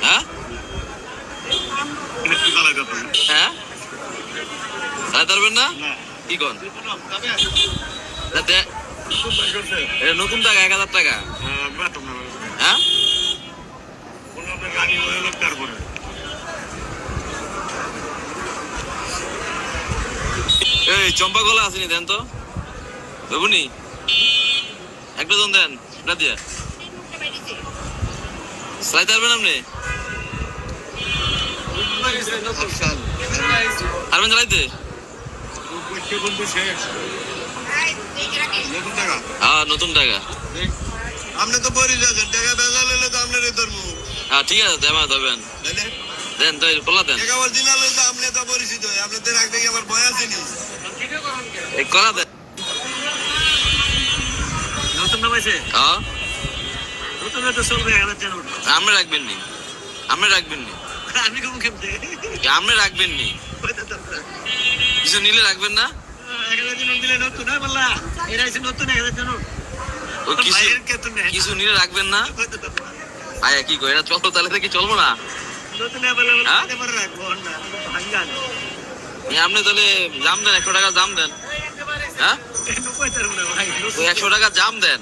হ্যাঁ হ্যাঁ চালাতে পারবেন না কি কন নতুন টাকা 1000 টাকা হ্যাঁ এই চম্পা কলা আসেনি দেন তো দেবুনি একটা জন দেন না দিয়া চালাইতে পারবেন আপনি পারবেন চালাইতে হ্যাঁ নতুন টাকা আপনি তো পরি যাচ্ছেন টাকা বেজা লইলে তো আপনার ধর্ম হ্যাঁ ঠিক আছে দেবা দেবেন দেন তো কলা দেন টাকা অরিজিনাল হইলে আপনি তো পরিচিত আপনি তো রাখতে কি আমার ভয় আছে নি এই কলা দেন নতুন নামাইছে হ্যাঁ নতুন তো চলবে 1000 জানুন আপনি রাখবেন নি আপনি রাখবেন নি আমি কোন খেমতে আপনি রাখবেন নি কিছু নিলে রাখবেন না 1000 জানুন দিলে নতুন না বললা এরা এসে নতুন 1000 জানুন ও কিছু নিলে রাখবেন না আয়া কি কই এটা চলো তাহলে থেকে চলবো না নতুন বলে বলে রাখবো না ভাঙ্গান আপনি তাহলে জাম দেন 100 টাকা জাম দেন হ্যাঁ 100 টাকা জাম দেন